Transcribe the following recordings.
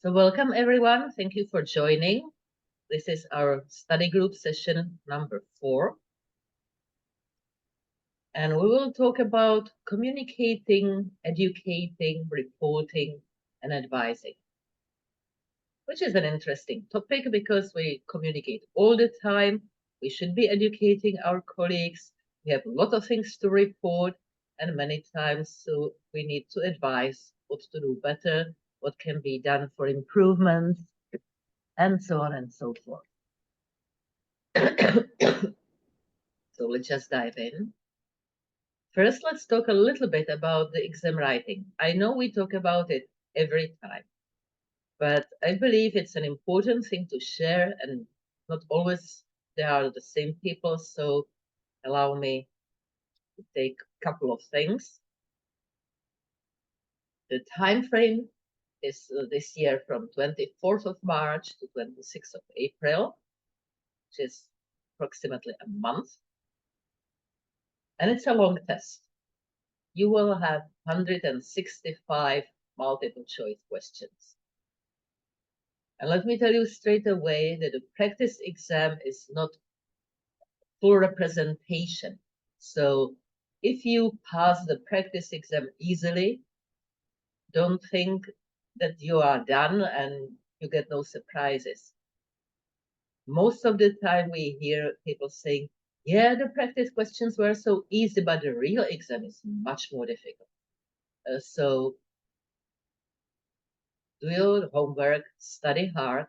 So welcome everyone. Thank you for joining. This is our study group session number 4. And we will talk about communicating, educating, reporting, and advising, which is an interesting topic because we communicate all the time. We should be educating our colleagues. We have a lot of things to report, and many times so we need to advise what to do better, what can be done for improvements, and so on and so forth. So let's just dive in. First, let's talk a little bit about the exam writing. I know we talk about it every time, but I believe it's an important thing to share, and not always they are the same people, so allow me to take a couple of things. The time frame is this year from 24th of March to 26th of April, which is approximately a month. And it's a long test. You will have 165 multiple choice questions. And let me tell you straight away that the practice exam is not full representation. So if you pass the practice exam easily, don't think that you are done and you get no surprises. Most of the time we hear people saying, yeah, the practice questions were so easy, but the real exam is much more difficult. So do your homework, study hard,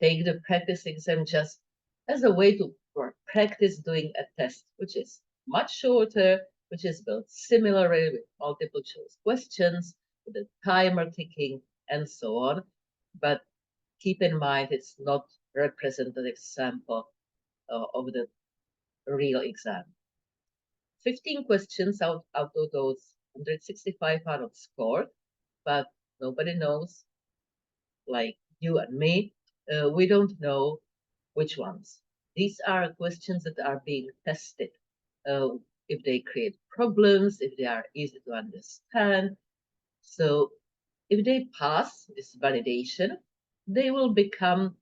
take the practice exam just as a way to practice doing a test, which is much shorter, which is built similarly with multiple choice questions, with the timer ticking, and so on. But keep in mind, it's not a representative sample of the real exam. 15 questions out of those 165 are not scored, but nobody knows, like you and me, we don't know which ones. These are questions that are being tested. If they create problems, if they are easy to understand. So if they pass this validation, they will become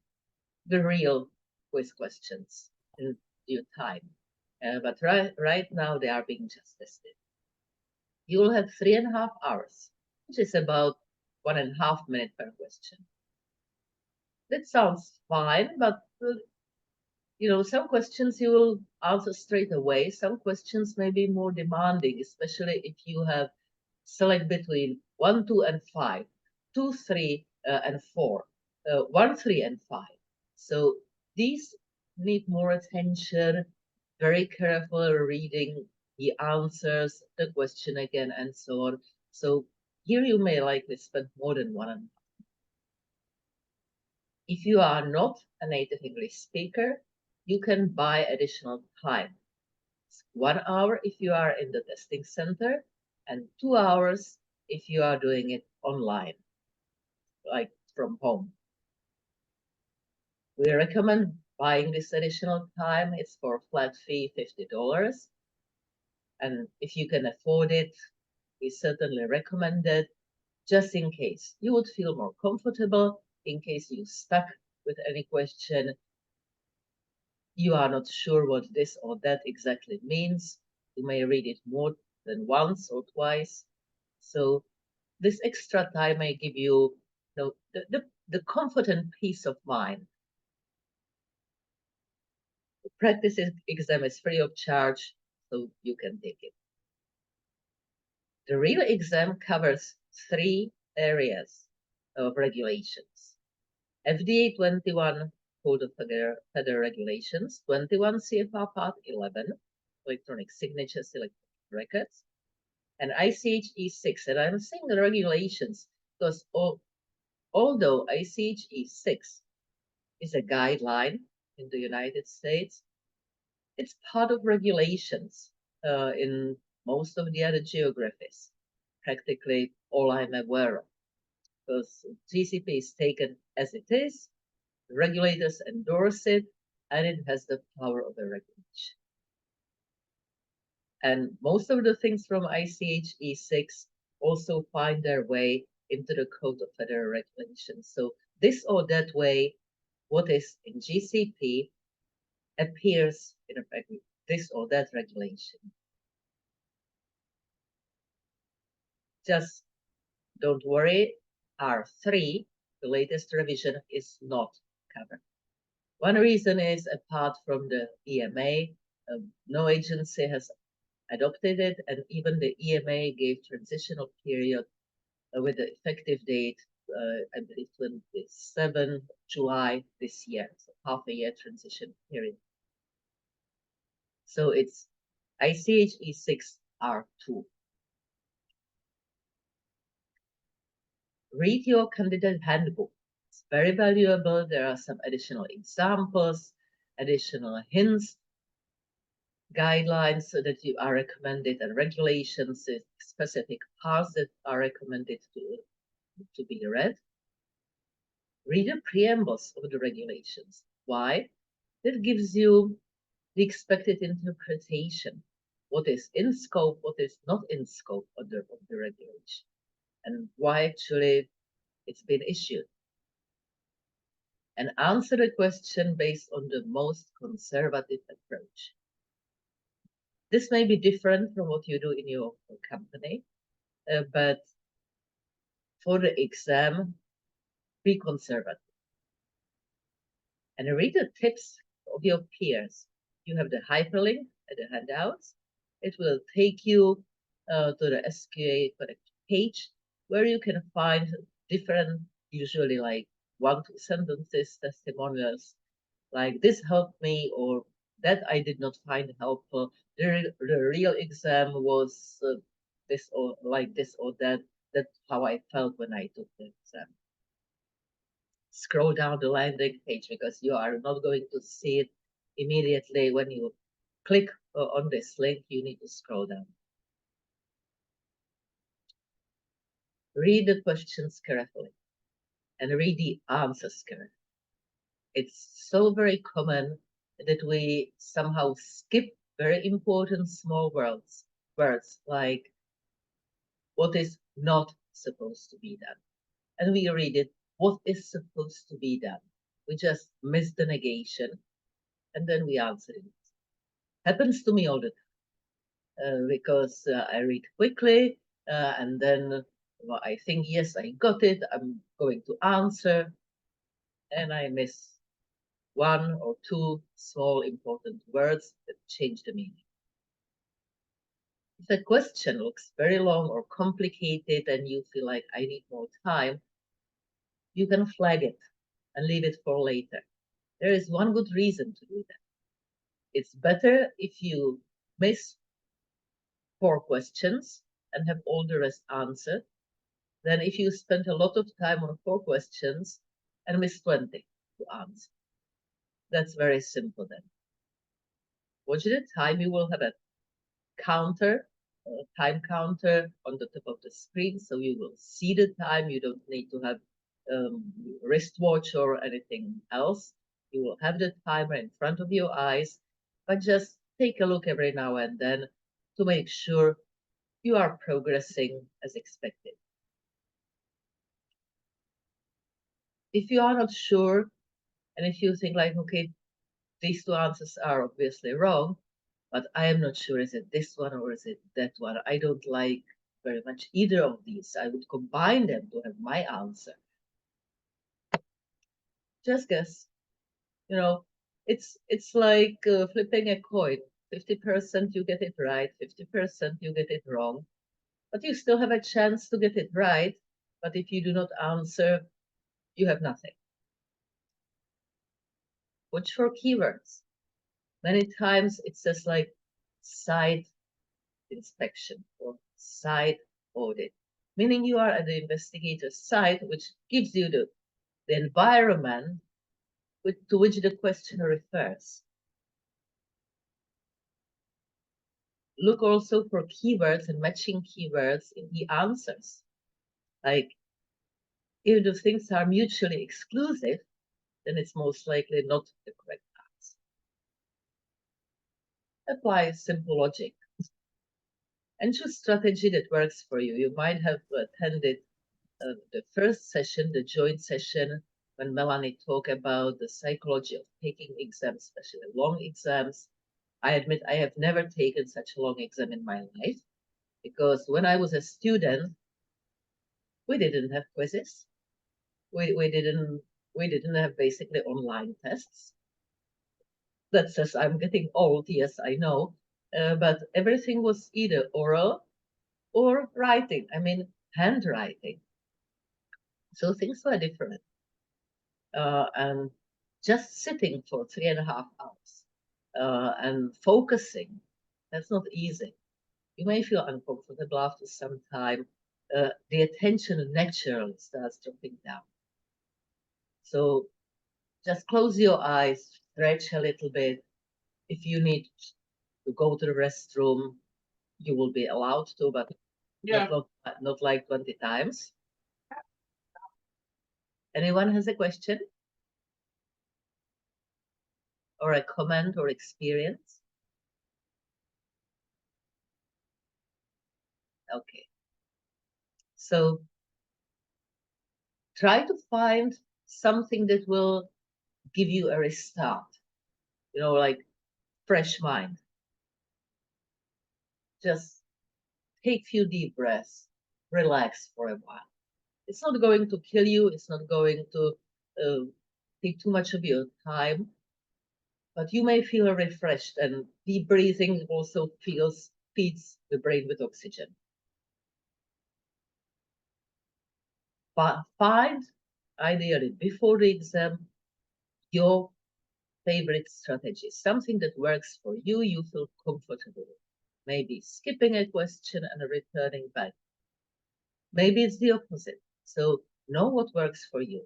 the real quiz questions in due time. But right now they are being just tested. You will have 3.5 hours, which is about 1.5 minutes per question. That sounds fine, but some questions you will answer straight away. Some questions may be more demanding, especially if you have select between 1, 2, and 5, 2, 3, and 4, 1, 3, and 5. So these need more attention, very careful reading the answers, the question again, and so on. So here you may likely spend more than 1.5. If you are not a native English speaker, you can buy additional time. It's 1 hour if you are in the testing center, and 2 hours if you are doing it online, like from home. We recommend buying this additional time. It's for a flat fee, $50. And if you can afford it, we certainly recommend it, just in case you would feel more comfortable, in case you're stuck with any question, you are not sure what this or that exactly means. You may read it more than once or twice. So this extra time may give you, the comfort and peace of mind. The practice exam is free of charge, so you can take it. The real exam covers 3 areas of regulations. FDA 21 Code of Federal Regulations, 21 CFR Part 11, electronic signatures, electronic records, and ICHE 6. And I'm saying the regulations because although ICHE 6 is a guideline in the United States, it's part of regulations in most of the other geographies, practically all I'm aware of. Because GCP is taken as it is, the regulators endorse it, and it has the power of a regulation. And most of the things from ICHE 6 also find their way into the Code of Federal Regulations. So this or that way, what is in GCP appears in this or that regulation. Just don't worry, R3, the latest revision, is not covered. One reason is, apart from the EMA, no agency has adopted it, and even the EMA gave transitional period with the effective date, I believe 27 July this year, so half a year transition period. So it's ICH E6R2. Read your candidate handbook. It's very valuable. There are some additional examples, additional hints, guidelines so that you are recommended, and regulations, specific parts that are recommended to be read. Read the preambles of the regulations. Why? That gives you the expected interpretation. What is in scope, what is not in scope of the regulation, and why actually it's been issued. And answer the question based on the most conservative approach. This may be different from what you do in your company, but for the exam, be conservative. And read the tips of your peers. You have the hyperlink at the handouts. It will take you to the SQA page where you can find different, usually like 1-2 sentences, testimonials, like this helped me or that I did not find helpful. The real exam was this or like this or that. That's how I felt when I took the exam. Scroll down the landing page because you are not going to see it immediately when you click on this link. You need to scroll down. Read the questions carefully and read the answers carefully. It's so very common that we somehow skip very important small words like what is not supposed to be done. And we read it, what is supposed to be done. We just miss the negation and then we answer it. Happens to me all the time because I read quickly and then I think, yes, I got it. I'm going to answer and I miss 1 or 2 small important words that change the meaning. If a question looks very long or complicated and you feel like I need more time, you can flag it and leave it for later. There is one good reason to do that. It's better if you miss 4 questions and have all the rest answered than if you spend a lot of time on 4 questions and miss 20 to answer. That's very simple then. Watch the time. You will have a counter, time counter on the top of the screen, so you will see the time. You don't need to have wristwatch or anything else. You will have the timer in front of your eyes, but just take a look every now and then to make sure you are progressing as expected. If you are not sure, and if you think like, okay, these 2 answers are obviously wrong, but I am not sure, is it this one or is it that one? I don't like very much either of these. I would combine them to have my answer. Just guess. You know, it's like flipping a coin. 50% you get it right, 50% you get it wrong. But you still have a chance to get it right. But if you do not answer, you have nothing. Watch for keywords. Many times it says like site inspection or site audit, meaning you are at the investigator's site, which gives you the environment to which the question refers. Look also for keywords and matching keywords in the answers. Like, if the things are mutually exclusive, then it's most likely not the correct answer. Apply simple logic and choose strategy that works for you. You might have attended the first session, the joint session, when Melanie talked about the psychology of taking exams, especially long exams. I admit I have never taken such a long exam in my life, because when I was a student, we didn't have quizzes. We didn't have basically online tests. That says I'm getting old, yes, I know. But everything was either oral or writing. I mean, handwriting. So things were different. And just sitting for 3.5 hours and focusing, that's not easy. You may feel uncomfortable after some time. The attention naturally starts dropping down. So just close your eyes, stretch a little bit. If you need to go to the restroom, you will be allowed to, but not like 20 times. Anyone has a question? Or a comment or experience? Okay. So try to find something that will give you a restart, like fresh mind. Just take few deep breaths, relax for a while. It's not going to kill you. It's not going to take too much of your time, but you may feel refreshed, and deep breathing also feeds the brain with oxygen. But find, ideally before the exam, your favorite strategy, something that works for you, you feel comfortable with. Maybe skipping a question and returning back. Maybe it's the opposite. So know what works for you.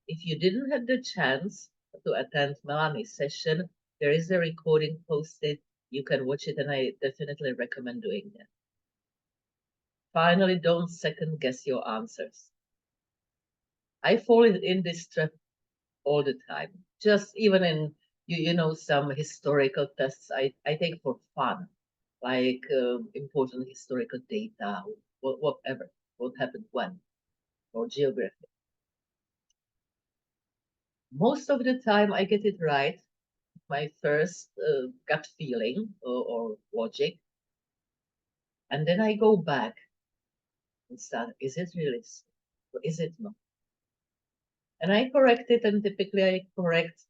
If you didn't have the chance to attend Melanie's session, there is a recording posted. You can watch it, and I definitely recommend doing that. Finally, don't second guess your answers. I fall in this trap all the time. Just even in some historical tests I take for fun, like important historical data, whatever, what happened when, or geography. Most of the time I get it right, my first gut feeling or logic, and then I go back and start, is it really so? Or is it not? And I correct it, and typically I correct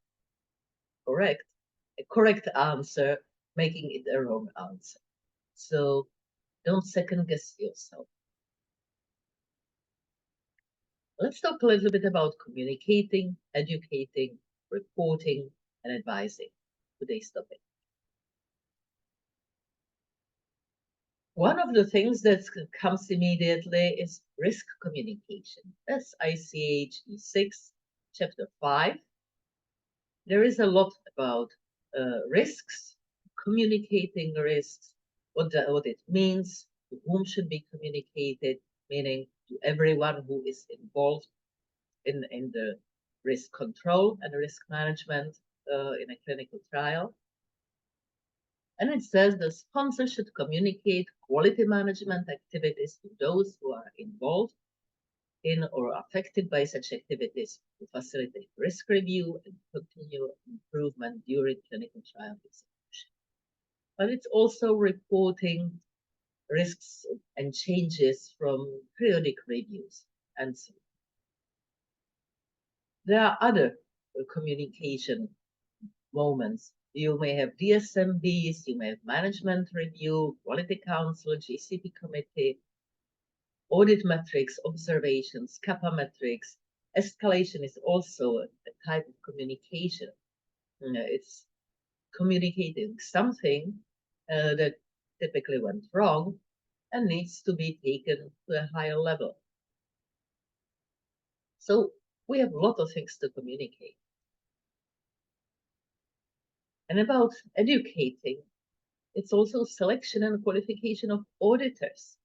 a correct answer, making it a wrong answer. So don't second guess yourself. Let's talk a little bit about communicating, educating, reporting, and advising. Today's topic. One of the things that comes immediately is risk communication. That's ICH E6, chapter 5. There is a lot about risks, communicating risks, what it means, to whom should be communicated, meaning to everyone who is involved in the risk control and risk management in a clinical trial. And it says the sponsor should communicate quality management activities to those who are involved in or affected by such activities to facilitate risk review and continue improvement during clinical trial execution. But it's also reporting risks and changes from periodic reviews and so on. There are other communication moments. You may have DSMBs, you may have management review, quality council, GCP committee, audit metrics, observations, kappa metrics. Escalation is also a type of communication. It's communicating something that typically went wrong and needs to be taken to a higher level. So we have a lot of things to communicate. And about educating, it's also selection and qualification of auditors.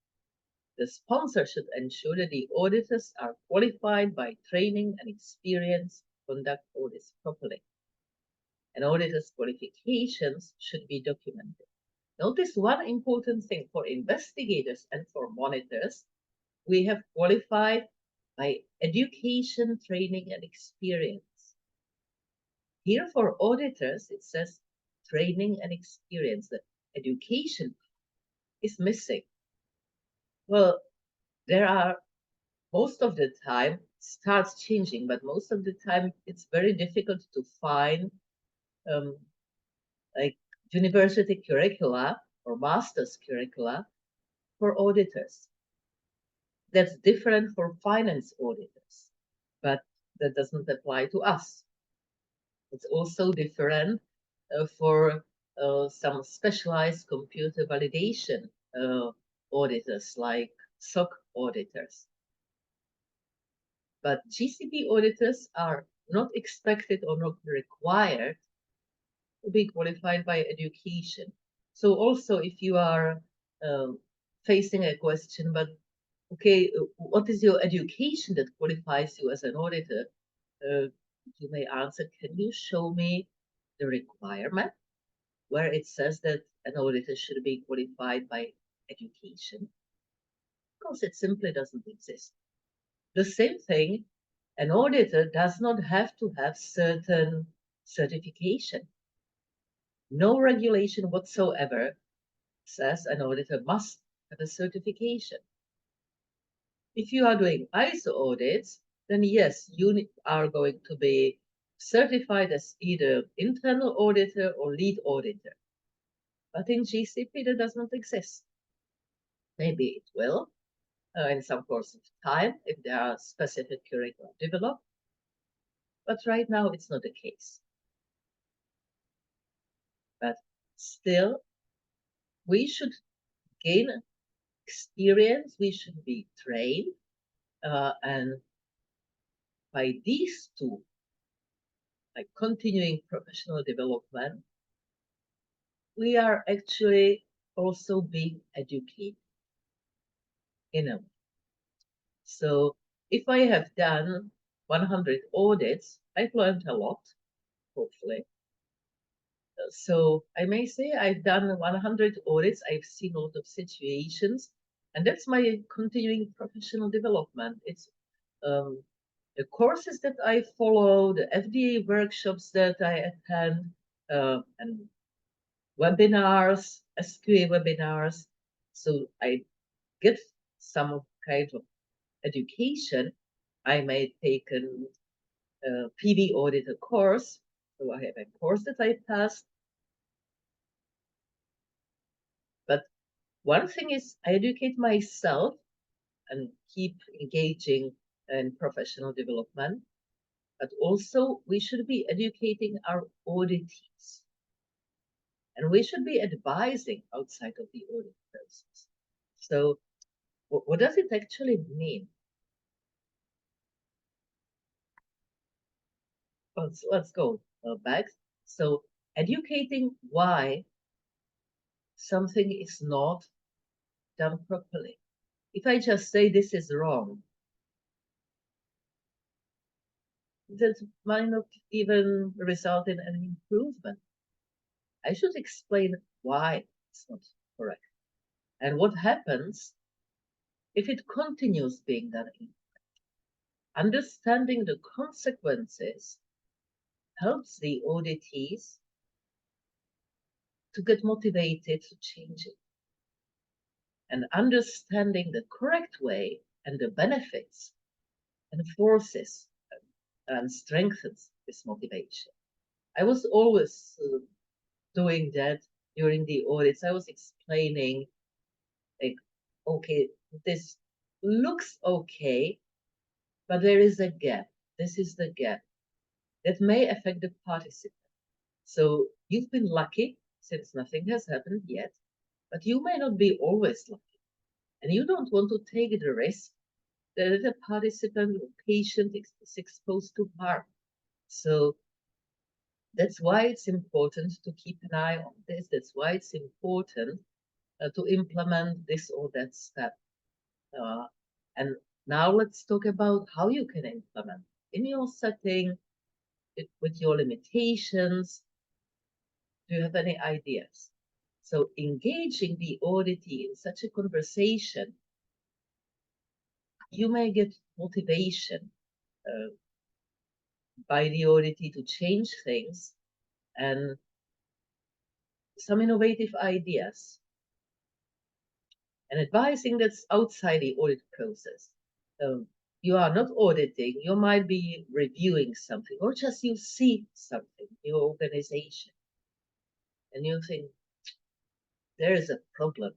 The sponsor should ensure that the auditors are qualified by training and experience to conduct audits properly. And auditors' qualifications should be documented. Notice one important thing for investigators and for monitors. we have qualified by education, training, and experience. Here for auditors, it says training and experience. The education is missing. Well, there are, most of the time, starts changing, but most of the time it's very difficult to find like university curricula or master's curricula for auditors. That's different for finance auditors, but that doesn't apply to us. It's also different for some specialized computer validation auditors, like SOC auditors. But GCP auditors are not expected or not required to be qualified by education. So also if you are facing a question, but okay, what is your education that qualifies you as an auditor? You may answer, can you show me the requirement where it says that an auditor should be qualified by education? Because it simply doesn't exist. The same thing, an auditor does not have to have certain certification. No regulation whatsoever says an auditor must have a certification. If you are doing ISO audits, then yes, you are going to be certified as either internal auditor or lead auditor. But in GCP, that does not exist. Maybe it will in some course of time if there are specific curricula developed. But right now, it's not the case. But still, we should gain experience, we should be trained, and by these two, like continuing professional development, we are actually also being educated in a way. So if I have done 100 audits, I've learned a lot, hopefully. So I may say I've done 100 audits, I've seen a lot of situations, and that's my continuing professional development. It's the courses that I follow, the FDA workshops that I attend, and webinars, SQA webinars. So I get some kind of education. I may take a PV auditor course. So I have a course that I passed. But one thing is I educate myself and keep engaging in professional development. But also we should be educating our auditees. And we should be advising outside of the audit process. So what does it actually mean? Let's go back. So educating why something is not done properly. If I just say this is wrong, that might not even result in an improvement. I should explain why it's not correct and what happens if it continues being done incorrectly. Understanding the consequences helps the auditees to get motivated to change it. And understanding the correct way and the benefits enforces and strengthens this motivation. I was always doing that during the audits. I was explaining, like, okay, this looks okay, but there is a gap. This is the gap that may affect the participant. So you've been lucky since nothing has happened yet, but you may not be always lucky. And you don't want to take the risk that a participant or patient is exposed to harm. So that's why it's important to keep an eye on this. That's why it's important to implement this or that step. And now let's talk about how you can implement in your setting, with your limitations. Do you have any ideas? So engaging the auditee in such a conversation you may get motivation by the auditee to change things and some innovative ideas and advising that's outside the audit process. You are not auditing, you might be reviewing something, or just you see something in your organization and you think there is a problem.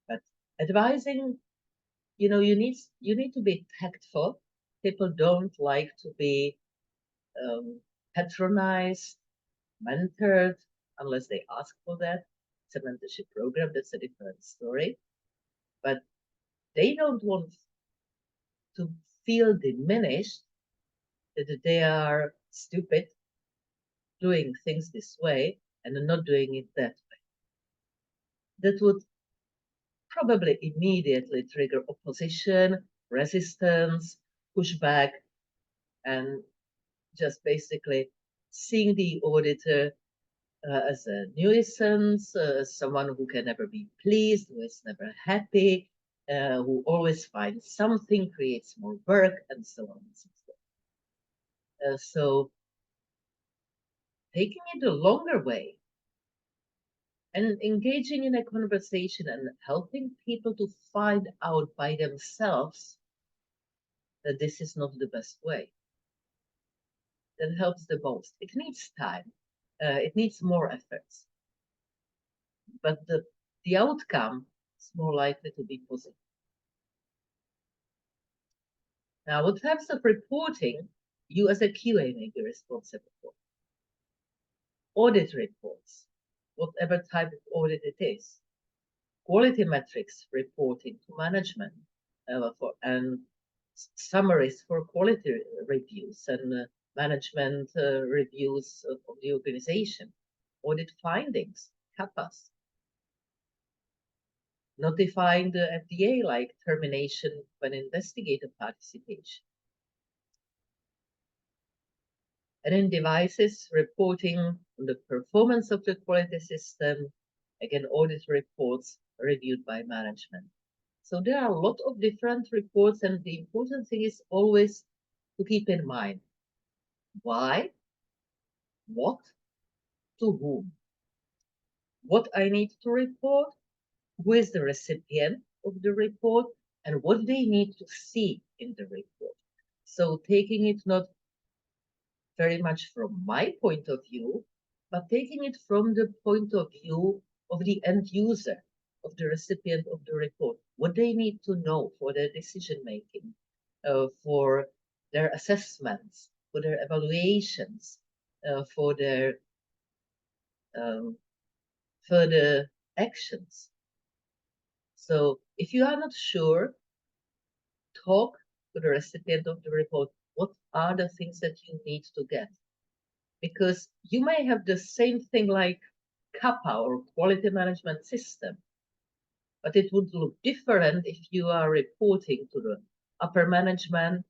But advising, you need to be tactful. People don't like to be patronized, mentored, unless they ask for that. It's a mentorship program, that's a different story. But they don't want to feel diminished that they are stupid doing things this way and not doing it that way. That would probably immediately trigger opposition, resistance, pushback, and just basically seeing the auditor as a nuisance, someone who can never be pleased, who is never happy, who always finds something, creates more work, and so on and so forth. So taking it a longer way and engaging in a conversation and helping people to find out by themselves that this is not the best way. That helps the most. It needs time. It needs more efforts. But the outcome is more likely to be positive. Now, what types of reporting you as a QA may be responsible for? Audit reports, whatever type of audit it is. Quality metrics reporting to management and summaries for quality reviews and management reviews of the organization. Audit findings, CAPAs. Notifying the FDA like termination when investigator participation. And in devices, reporting on the performance of the quality system, again, audit reports reviewed by management. So there are a lot of different reports, and the important thing is always to keep in mind why, what, to whom, what I need to report, who is the recipient of the report, and what they need to see in the report. So taking it not very much from my point of view, but taking it from the point of view of the end user, of the recipient of the report, what they need to know for their decision making, for their assessments, for their evaluations, for their further actions. So if you are not sure, talk to the recipient of the report. What are the things that you need to get? Because you may have the same thing like CAPA or quality management system, but it would look different if you are reporting to the upper management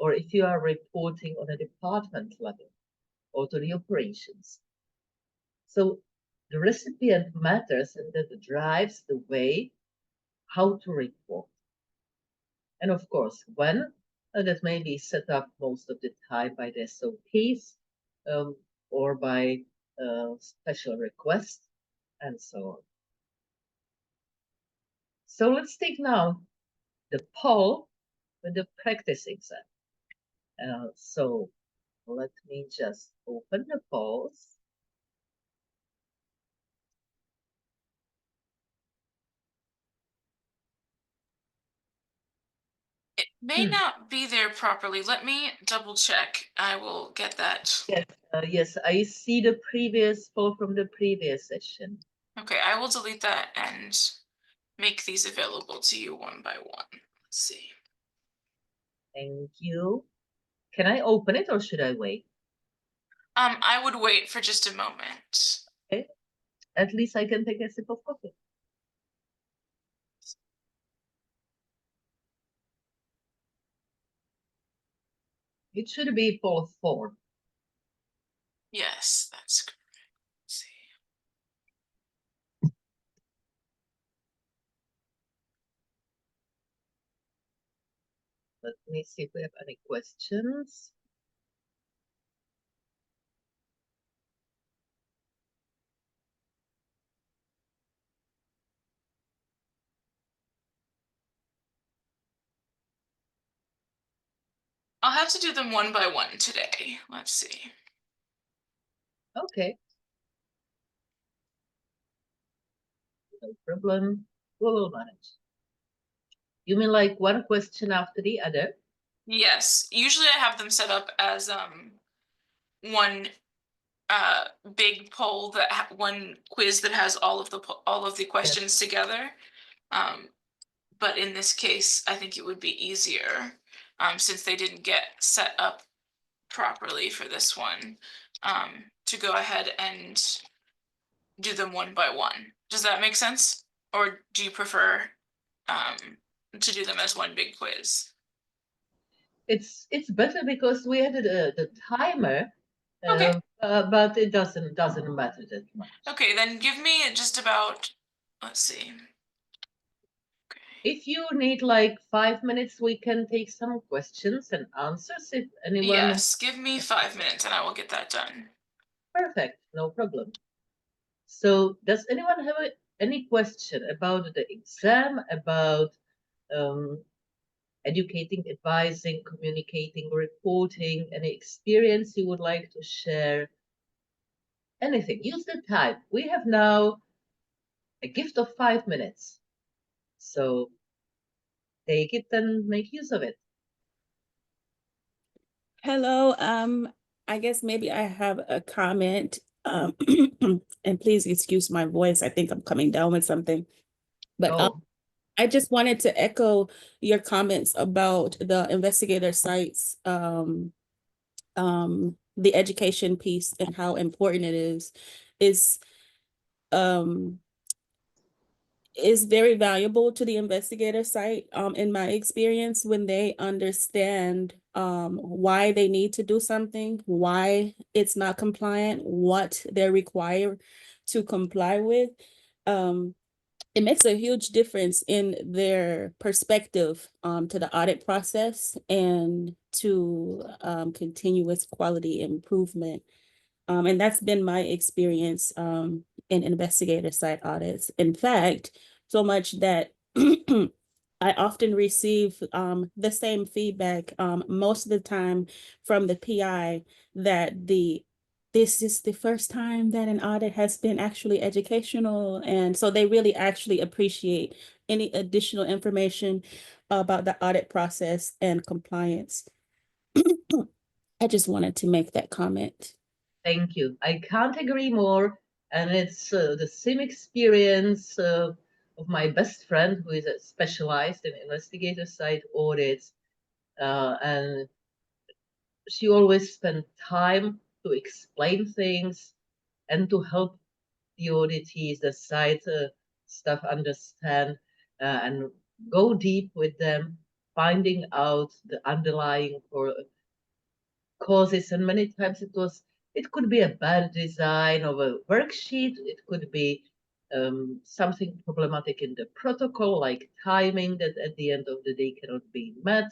or if you are reporting on a department level or to the operations. So the recipient matters and that drives the way how to report. And of course, when that may be set up most of the time by the SOPs or by special request and so on. So let's take now the poll with the practice exam. So let me just open the polls. It may not be there properly. Let me double check. I will get that. Yes, yes, I see the previous poll from the previous session. Okay, I will delete that and make these available to you one by one. Let's see. Thank you. Can I open it or should I wait? I would wait for just a moment. Okay. At least I can take a sip of coffee. It should be poll 4. Yes, that's correct. Let's see. Let me see if we have any questions. I'll have to do them one by one today. Let's see. Okay. No problem. We will manage. You mean like one question after the other? Yes, usually I have them set up as one big poll one quiz that has all of the questions together. But in this case, I think it would be easier since they didn't get set up properly for this one to go ahead and do them one by one. Does that make sense? Or do you prefer to do them as one big quiz? It's better because we had the timer, Okay. but it doesn't matter that much. Okay, then give me just about, let's see. Okay. If you need like 5 minutes, we can take some questions and answers if anyone. Yes, give me 5 minutes and I will get that done. Perfect, no problem. So does anyone have any question about the exam, about educating, advising, communicating, reporting, any experience you would like to share? Anything, use the time. We have now a gift of 5 minutes. So take it and make use of it. Hello, I guess maybe I have a comment. And please excuse my voice. I think I'm coming down with something. But I just wanted to echo your comments about the investigator sites, the education piece and how important it is very valuable to the investigator site, in my experience, when they understand why they need to do something, why it's not compliant, what they're required to comply with. It makes a huge difference in their perspective to the audit process and to continuous quality improvement. And that's been my experience in investigator site audits. In fact, so much that I often receive the same feedback most of the time from the PI that this is the first time that an audit has been actually educational. And so they really actually appreciate any additional information about the audit process and compliance. I just wanted to make that comment. Thank you. I can't agree more. And it's the same experience of my best friend who is specialized in investigator site audits. And she always spent time to explain things and to help the auditees, the site staff understand and go deep with them, finding out the underlying causes. And many times it could be a bad design of a worksheet. It could be something problematic in the protocol, like timing that at the end of the day cannot be met.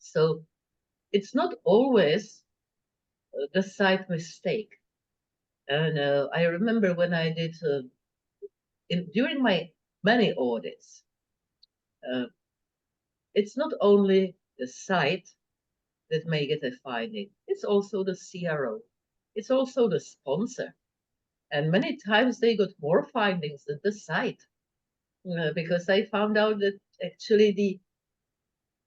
So it's not always the site mistake. And I remember when I did, during my many audits, it's not only the site that may get a finding, it's also the CRO, it's also the sponsor. And many times they got more findings than the site, because I found out that actually the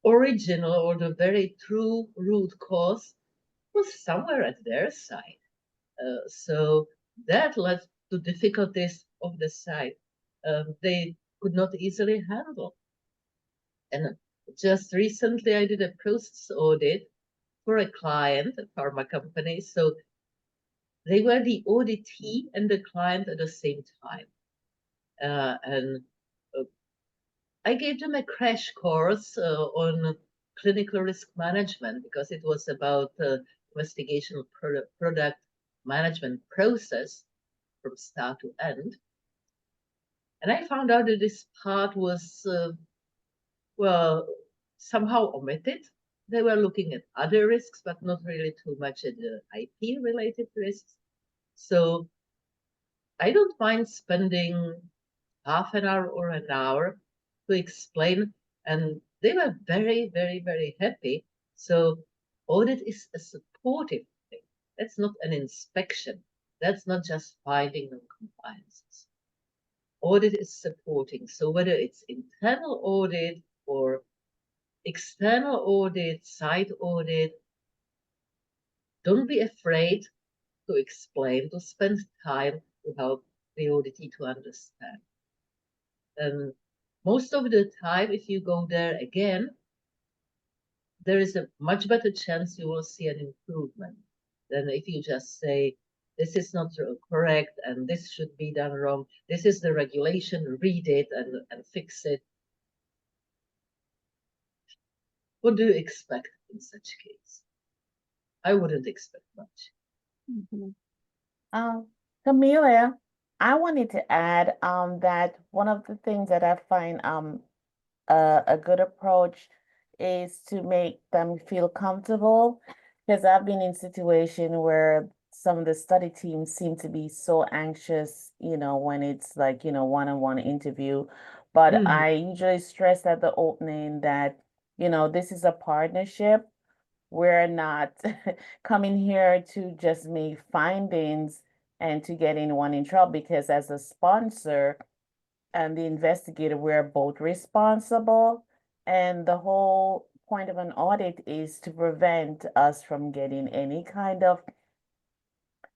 original or the very true root cause was somewhere at their side. So that led to difficulties of the site they could not easily handle. And just recently I did a process audit for a client, a pharma company. So they were the auditee and the client at the same time. And I gave them a crash course on clinical risk management because it was about investigation product management process from start to end. And I found out that this part was, well, somehow omitted. They were looking at other risks, but not really too much at the IP-related risks. So I don't mind spending half an hour or an hour to explain, and they were very, very, very happy. So audit is a supportive thing. That's not an inspection. That's not just finding non-compliances. Audit is supporting. So whether it's internal audit or external audit, site audit, don't be afraid to explain, to spend time to help the auditee to understand. And most of the time, if you go there again, there is a much better chance you will see an improvement than if you just say, this is not correct and this should be done wrong. This is the regulation, read it and fix it. What do you expect in such case? I wouldn't expect much. Camelia, I wanted to add that one of the things that I find a good approach is to make them feel comfortable, because I've been in situations where some of the study teams seem to be so anxious, when it's like, one-on-one interview. But I usually stress at the opening that, this is a partnership. We're not coming here to just make findings and to get anyone in trouble, because as a sponsor and the investigator, we're both responsible. And the whole point of an audit is to prevent us from getting any kind of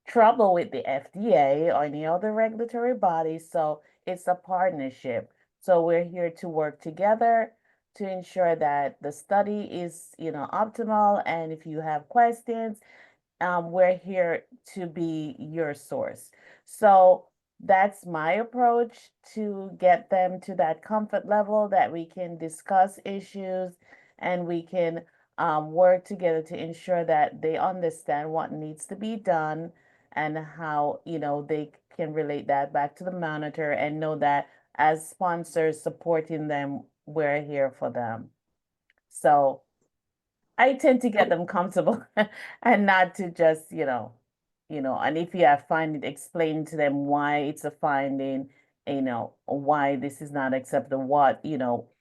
trouble with the FDA or any other regulatory body. So it's a partnership. So we're here to work together to ensure that the study is, optimal. And if you have questions, we're here to be your source. So that's my approach to get them to that comfort level that we can discuss issues and we can work together to ensure that they understand what needs to be done and how, they can relate that back to the monitor and know that as sponsors supporting them, we're here for them. So I tend to get them comfortable and not to just, and if you have finding, explain to them why it's a finding, why this is not acceptable, what,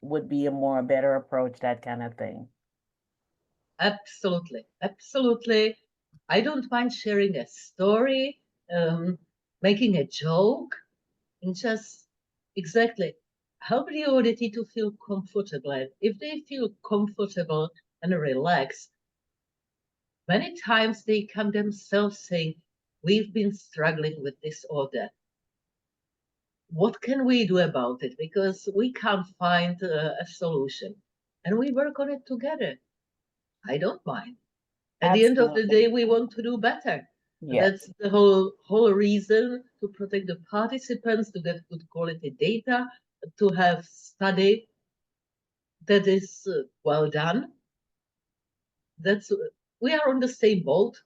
would be a more better approach, that kind of thing. Absolutely. Absolutely. I don't mind sharing a story, making a joke, and just exactly help the auditee to feel comfortable. And if they feel comfortable and relaxed, many times they come themselves saying, we've been struggling with this or that. What can we do about it? Because we can't find a solution. And we work on it together. I don't mind. At the end of the day, we want to do better. Yes. That's the whole reason, to protect the participants, to get good quality data, to have study that is well done. We are on the same boat.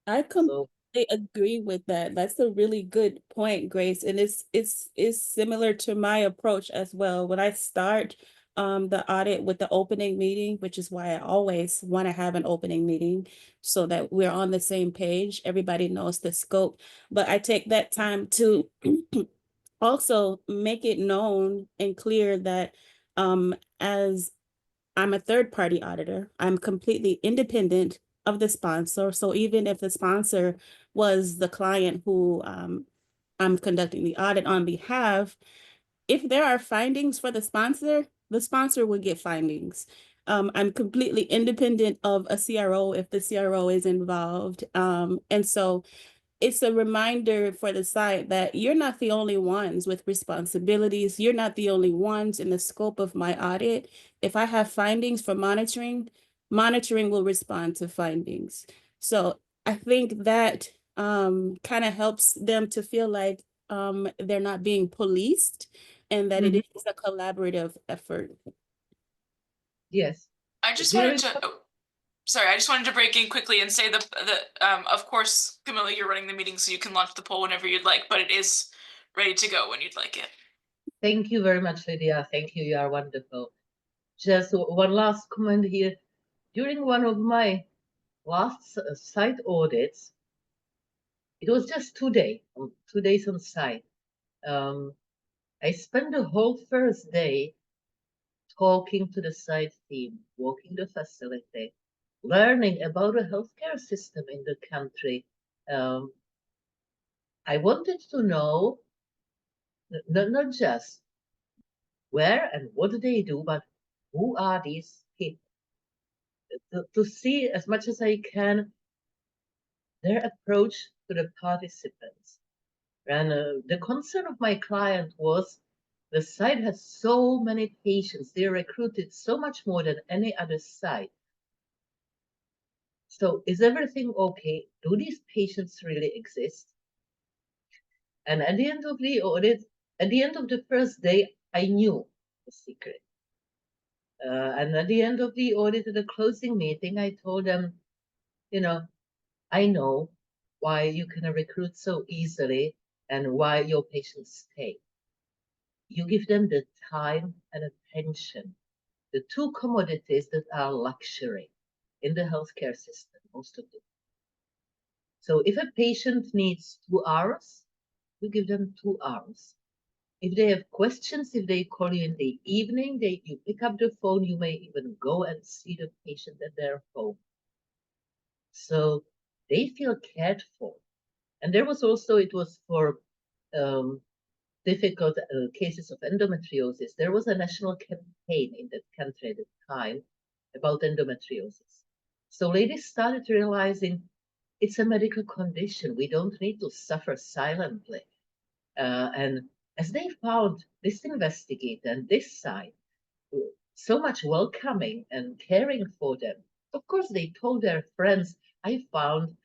I completely agree with that. That's a really good point, Grace. And it's similar to my approach as well. When I start the audit with the opening meeting, which is why I always want to have an opening meeting so that we're on the same page, everybody knows the scope. But I take that time to also make it known and clear that as I'm a third-party auditor, I'm completely independent of the sponsor. So even if the sponsor was the client who I'm conducting the audit on behalf, if there are findings for the sponsor will get findings. I'm completely independent of a CRO if the CRO is involved. And so it's a reminder for the site that you're not the only ones with responsibilities. You're not the only ones in the scope of my audit. If I have findings for monitoring will respond to findings. So I think that kind of helps them to feel like they're not being policed and that it is a collaborative effort. Yes. I just wanted to break in quickly and say that of course, Camilla, you're running the meeting, so you can launch the poll whenever you'd like, but it is ready to go when you'd like it. Thank you very much, Lydia. Thank you. You are wonderful. just one last comment here. During one of my last site audits, it was just 2 days on site. I spent the whole first day talking to the site team, walking the facility, learning about the healthcare system in the country. I wanted to know not just where and what do they do, but who are these people? To see as much as I can their approach to the participants. And the concern of my client was the site has so many patients. They recruited so much more than any other site. So is everything okay? Do these patients really exist? And at the end of the audit, at the end of the first day, I knew the secret. And at the end of the audit, at the closing meeting, I told them, I know why you can recruit so easily and why your patients stay. You give them the time and attention, the two commodities that are luxury in the healthcare system, most of them. So if a patient needs 2 hours, you give them 2 hours. If they have questions, if they call you in the evening, you pick up the phone, you may even go and see the patient at their home. So they feel cared for. And there was also, it was for difficult cases of endometriosis. There was a national campaign in that country at the time about endometriosis. So ladies started realizing it's a medical condition. We don't need to suffer silently. And as they found this investigator and this site so much welcoming and caring for them, of course, they told their friends, I found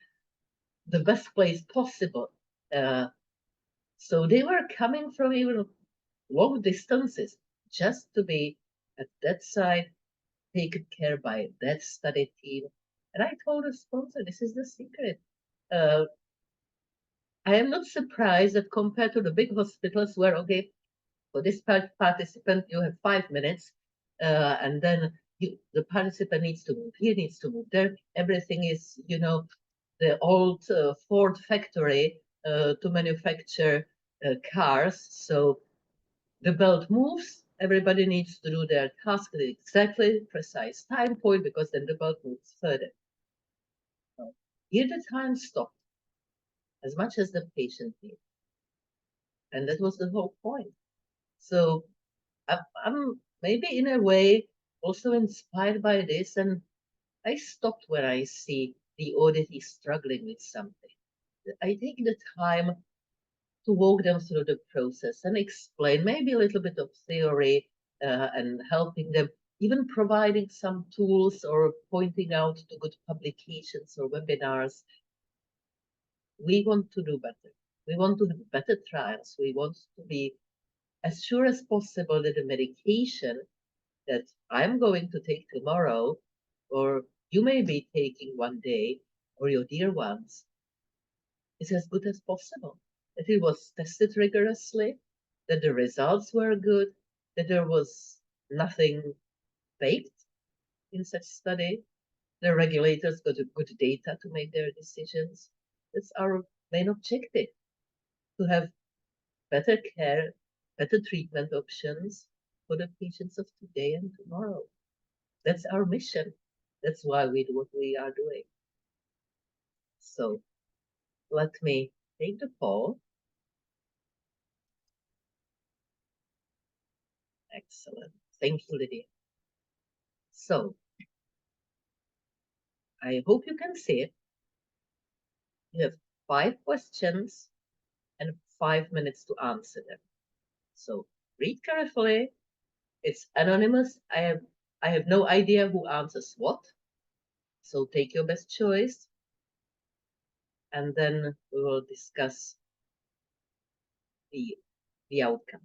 the best place possible. So they were coming from even long distances just to be at that site, taken care by that study team. And I told the sponsor, this is the secret. I am not surprised that compared to the big hospitals where, okay, for this participant, you have 5 minutes, and then the participant needs to move here, needs to move there. Everything is, the old Ford factory to manufacture cars. So the belt moves, everybody needs to do their task at exactly precise time point because then the belt moves further. So here the time stopped as much as the patient needed. And that was the whole point. So I'm maybe in a way also inspired by this, and I stopped when I see the auditee struggling with something. I take the time to walk them through the process and explain maybe a little bit of theory and helping them, even providing some tools or pointing out to good publications or webinars. We want to do better. We want to have better trials. We want to be as sure as possible that the medication that I'm going to take tomorrow, or you may be taking one day, or your dear ones, is as good as possible. That it was tested rigorously, that the results were good, that there was nothing faked in such study. The regulators got good data to make their decisions. That's our main objective, to have better care, better treatment options for the patients of today and tomorrow. That's our mission. That's why we do what we are doing. So let me take the poll. Excellent. Thank you, Lydia. So I hope you can see it. You have 5 questions and 5 minutes to answer them. So read carefully. It's anonymous. I have no idea who answers what. So take your best choice. And then we will discuss the outcomes.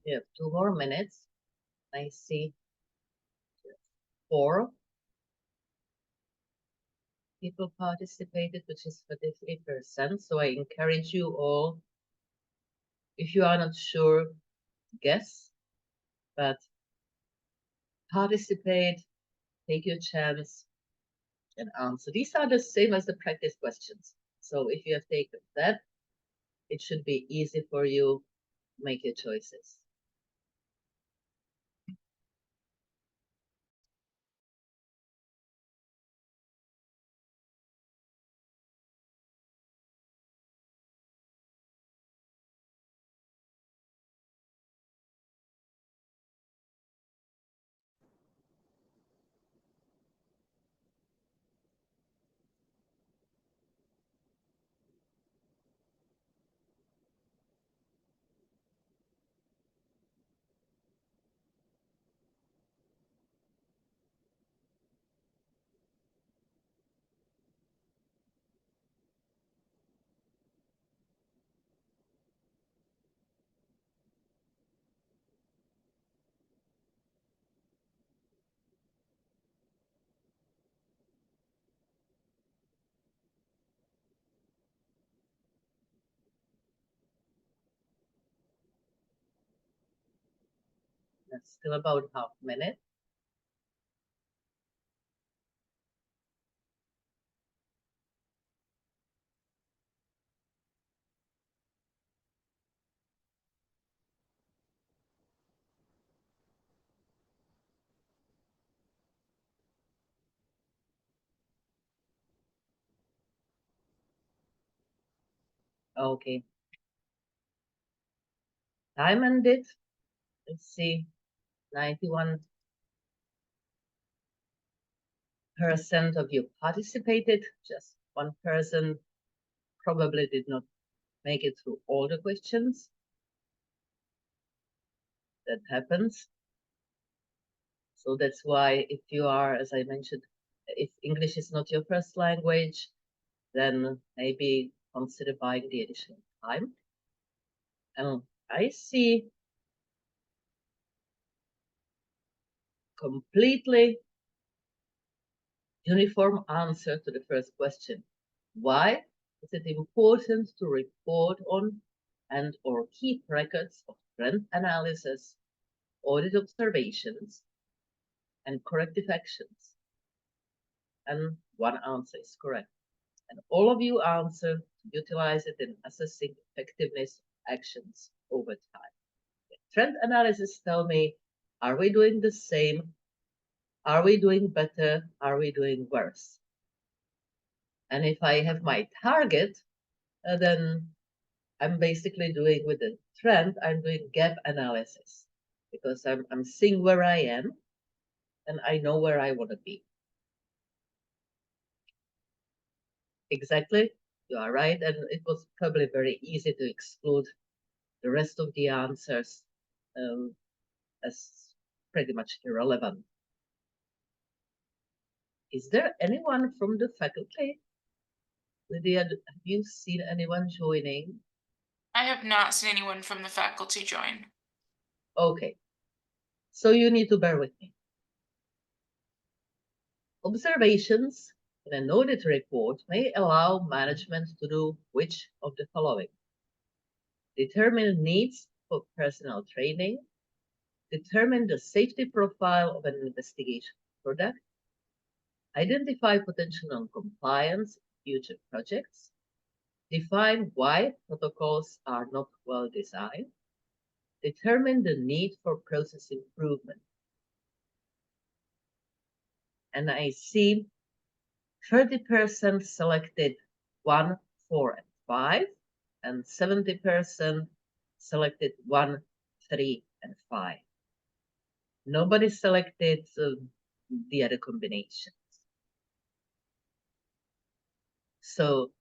You have 2 more minutes. I see 4 people participated, which is 43%. So I encourage you all, if you are not sure, guess, but participate, take your chance, and answer. These are the same as the practice questions. So if you have taken that, it should be easy for you to make your choices. That's still about half a minute. Okay. Time ended. Let's see, 91% of you participated. Just one person probably did not make it through all the questions. That happens. So that's why if you are, as I mentioned, if English is not your first language, then maybe consider buying the additional time. And I see completely uniform answer to the first question. Why is it important to report on and or keep records of trend analysis, audit observations, and corrective actions? And one answer is correct. And all of you answer to utilize it in assessing effectiveness of actions over time. Trend analysis tell me, are we doing the same? Are we doing better? Are we doing worse? And if I have my target, then I'm basically doing with the trend, I'm doing gap analysis because I'm seeing where I am and I know where I want to be. Exactly, you are right. And it was probably very easy to exclude the rest of the answers as pretty much irrelevant. Is there anyone from the faculty? Lydia, have you seen anyone joining? I have not seen anyone from the faculty join. Okay, so you need to bear with me. Observations in an audit report may allow management to do which of the following? Determine needs for personnel training, determine the safety profile of an investigation product, identify potential non-compliance in future projects, define why protocols are not well designed, determine the need for process improvement. And I see 30% selected 1, 4, and 5, and 70% selected 1, 3, and 5. Nobody selected the other combinations. So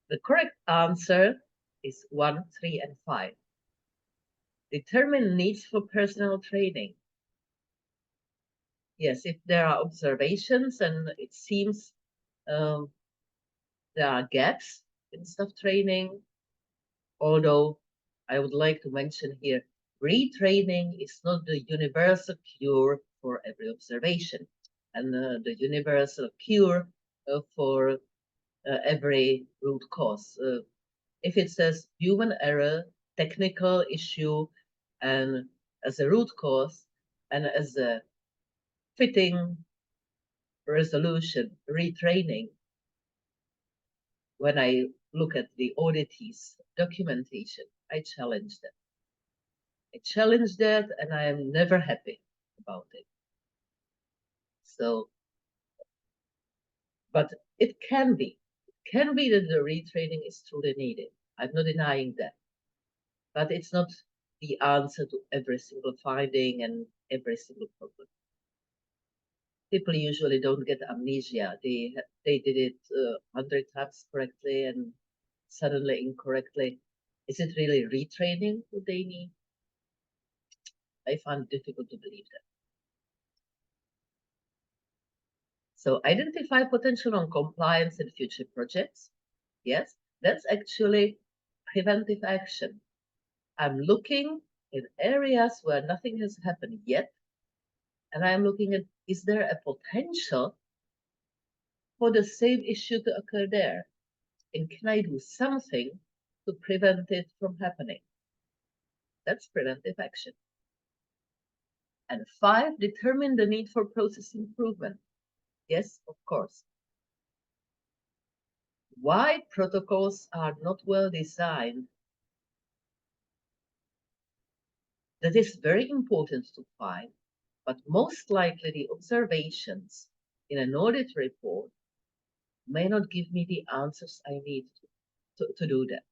the correct answer is 1, 3, and 5. Determine needs for personnel training. Yes, if there are observations and it seems there are gaps in staff training, Although I would like to mention here, retraining is not the universal cure for every observation, and the universal cure for every root cause. If it says human error, technical issue, and as a root cause, and as a fitting resolution, retraining, when I look at the auditees' documentation, I challenge them. I challenge that, and I am never happy about it. So, but it can be that the retraining is truly needed. I'm not denying that, but it's not the answer to every single finding and every single problem. People usually don't get amnesia. They did it 100 times correctly and suddenly incorrectly. Is it really retraining what they need? I find it difficult to believe that. So identify potential non-compliance in future projects. Yes, that's actually preventive action. I'm looking in areas where nothing has happened yet, and I'm looking at, is there a potential for the same issue to occur there? And can I do something to prevent it from happening? That's preventive action. And 5, determine the need for process improvement. Yes, of course. Why protocols are not well designed? That is very important to find, but most likely the observations in an audit report may not give me the answers I need to do that.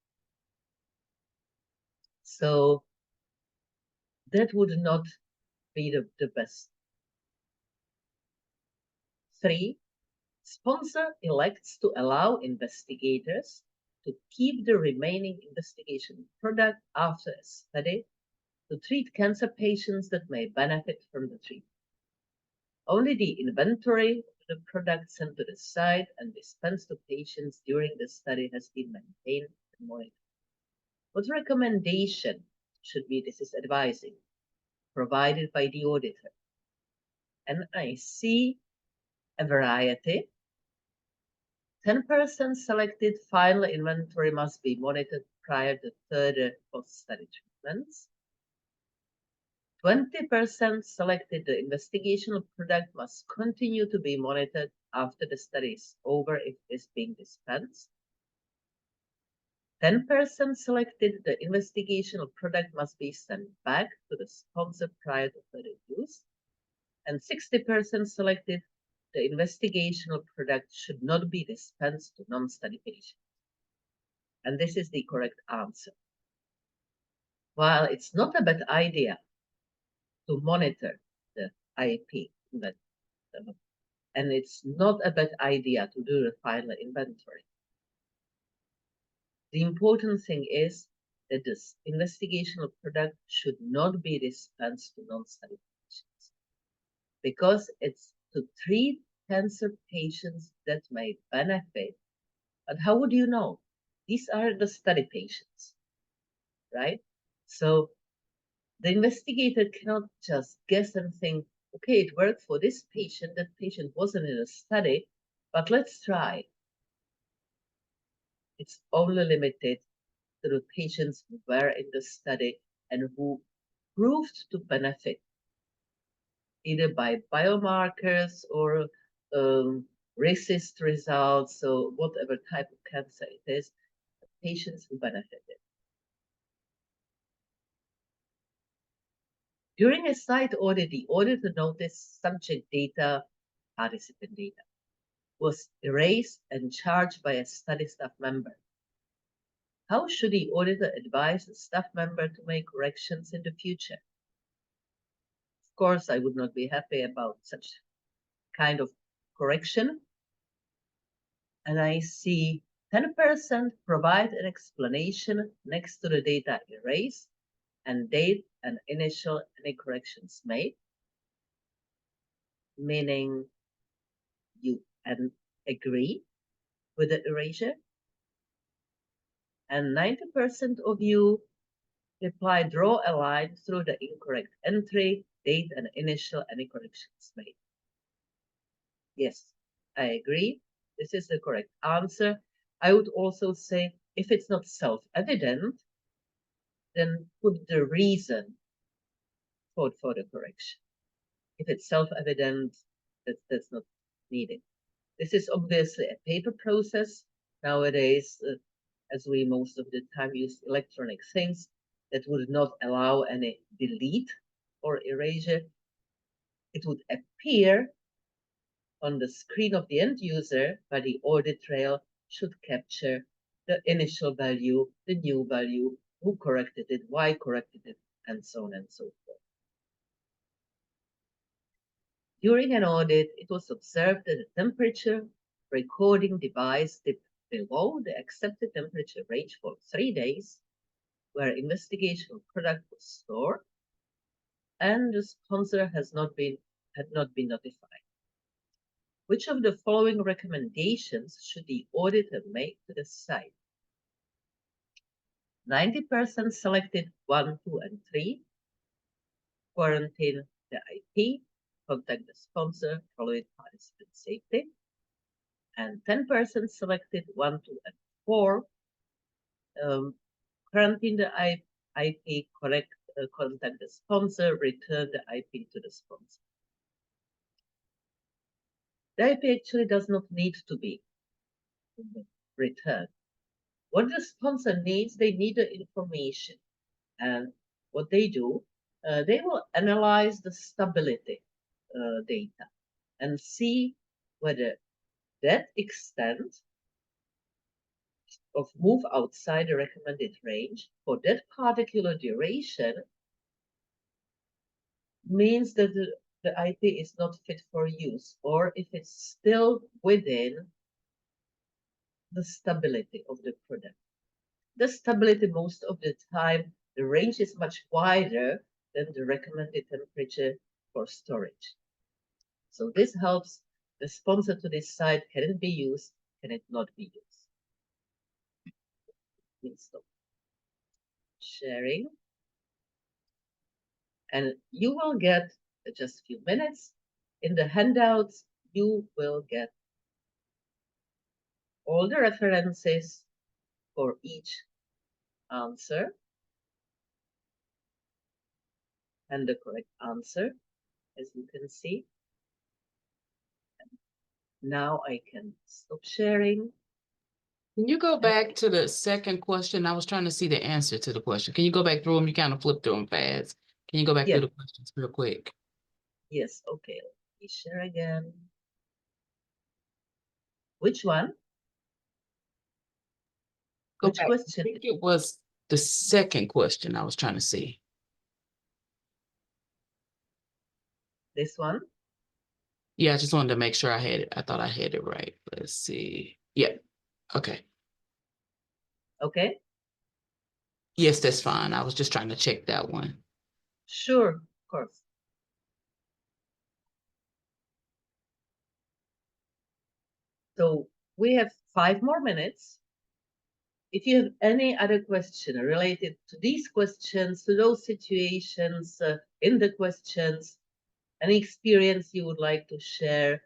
So that would not be the best. 3, sponsor elects to allow investigators to keep the remaining investigation product after a study to treat cancer patients that may benefit from the treatment. Only the inventory of the product sent to the site and dispensed to patients during the study has been maintained and monitored. What recommendation should be, this is advising, provided by the auditor? And I see a variety. 10% selected final inventory must be monitored prior to further post-study treatments. 20% selected the investigational product must continue to be monitored after the study is over if it is being dispensed. 10% selected the investigational product must be sent back to the sponsor prior to further use. And 60% selected the investigational product should not be dispensed to non-study patients. And this is the correct answer. While it's not a bad idea to monitor the IP, and it's not a bad idea to do the final inventory, the important thing is that this investigational product should not be dispensed to non-study patients, because it's to treat cancer patients that may benefit. But how would you know? These are the study patients, right? So the investigator cannot just guess and think, okay, it worked for this patient, that patient wasn't in a study, but let's try. It's only limited to the patients who were in the study and who proved to benefit either by biomarkers or RECIST results, so whatever type of cancer it is, patients who benefited. During a site audit, the auditor noticed subject data, participant data, was erased and charged by a study staff member. How should the auditor advise the staff member to make corrections in the future? Of course, I would not be happy about such kind of correction. And I see 10% provide an explanation next to the data erased and date and initial any corrections made, meaning you agree with the erasure. And 90% of you reply, draw a line through the incorrect entry, date and initial, any corrections made. Yes, I agree. This is the correct answer. I would also say, if it's not self-evident, then put the reason for the correction. If it's self-evident, that's not needed. This is obviously a paper process nowadays, as we most of the time use electronic things that would not allow any delete or erasure. It would appear on the screen of the end user, but the audit trail should capture the initial value, the new value, who corrected it, why corrected it, and so on and so forth. During an audit, it was observed that the temperature recording device dipped below the accepted temperature range for 3 days, where investigation product was stored, and the sponsor had not been notified. Which of the following recommendations should the auditor make to the site? 90% selected 1, 2, and 3. Quarantine the IP, contact the sponsor, follow it, participant safety. And 10% selected 1, 2, and 4. Quarantine the IP, contact the sponsor, return the IP to the sponsor. The IP actually does not need to be returned. What the sponsor needs, they need the information. And what they do, they will analyze the stability data and see whether that extent of move outside the recommended range for that particular duration means that the IP is not fit for use, or if it's still within the stability of the product. The stability, most of the time, the range is much wider than the recommended temperature for storage. So this helps the sponsor to decide, can it be used, can it not be used? Please stop sharing. And you will get, just a few minutes, in the handouts, you will get all the references for each answer and the correct answer, as you can see. Now I can stop sharing. Can you go back to the second question? I was trying to see the answer to the question. Can you go back through them? You kind of flipped through them fast. Can you go back Yeah. through the questions real quick? Yes, okay, let me share again. Which one? Go Which back. I question? think it was the second question I was trying to see. This one? Yeah, I just wanted to make sure I had it. I thought I had it right. Let's see. Yeah. Okay. Okay, Yes, that's fine. I was just trying to check that one. sure, of course. So we have 5 more minutes. If you have any other question related to these questions, to those situations in the questions, any experience you would like to share,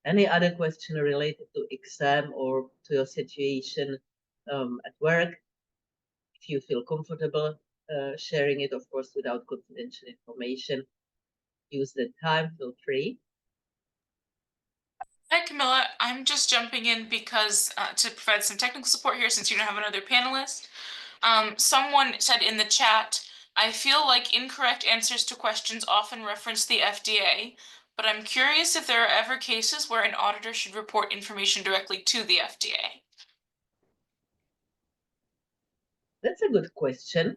any other question related to exam or to your situation at work, if you feel comfortable sharing it, of course, without confidential information, use the time, feel free. Hi, Camilla. I'm just jumping in because to provide some technical support here since you don't have another panelist. Someone said in the chat, I feel like incorrect answers to questions often reference the FDA, but I'm curious if there are ever cases where an auditor should report information directly to the FDA. That's a good question.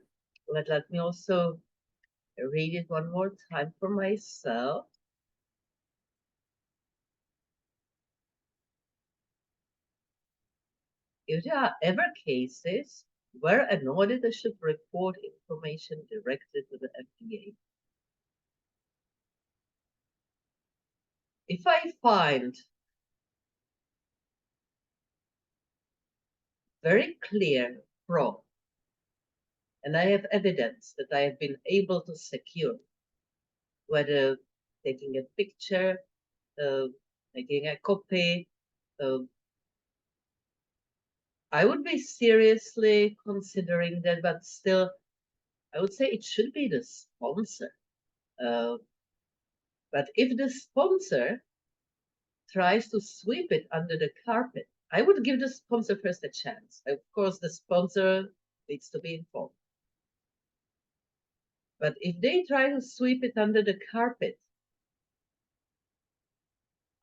Let me also read it one more time for myself. If there are ever cases where an auditor should report information directly to the FDA. If I find very clear fraud, and I have evidence that I have been able to secure, whether taking a picture, making a copy, I would be seriously considering that, but still, I would say it should be the sponsor. But if the sponsor tries to sweep it under the carpet, I would give the sponsor first a chance. Of course, the sponsor needs to be informed. But if they try to sweep it under the carpet,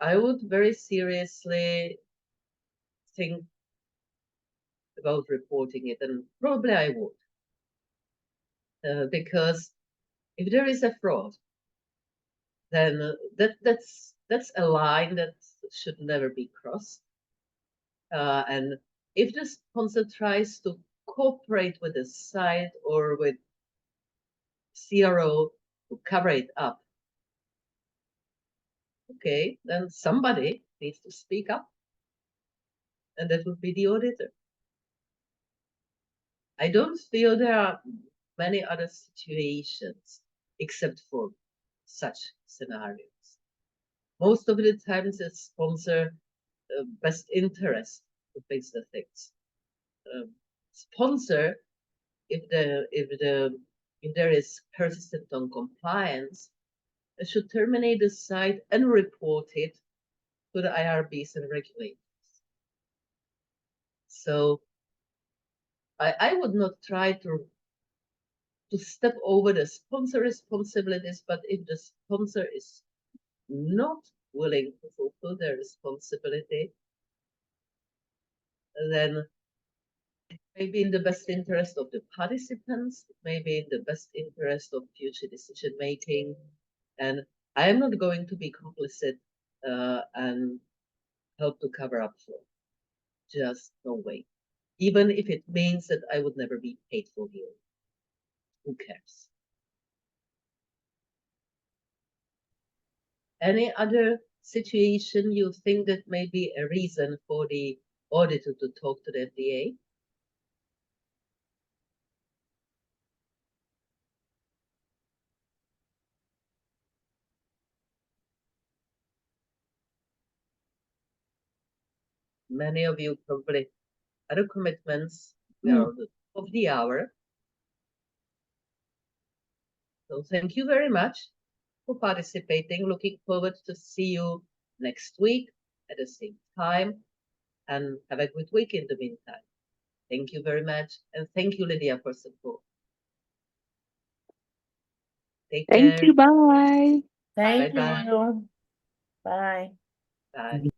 I would very seriously think about reporting it, and probably I would. Because if there is a fraud, then that's a line that should never be crossed. And if the sponsor tries to cooperate with the site or with CRO to cover it up, okay, then somebody needs to speak up, and that would be the auditor. I don't feel there are many other situations except for such scenarios. Most of the times, the sponsor best interest to fix the things. Sponsor, if there is persistent non-compliance, should terminate the site and report it to the IRBs and regulators. So I would not try to step over the sponsor responsibilities, but if the sponsor is not willing to fulfill their responsibility, then it may be in the best interest of the participants, it may be in the best interest of future decision making, and I am not going to be complicit and help to cover up fraud. Just no way. Even if it means that I would never be paid for the audit. Who cares? Any other situation you think that may be a reason for the auditor to talk to the FDA? Many of you probably other commitments. We are on the top of the hour. So thank you very much for participating. Looking forward to see you next week at the same time, and have a good week in the meantime. Thank you very much, and thank you, Lydia, for support. Take care. Thank you. Bye. Thank Bye-bye. you. Bye. Bye.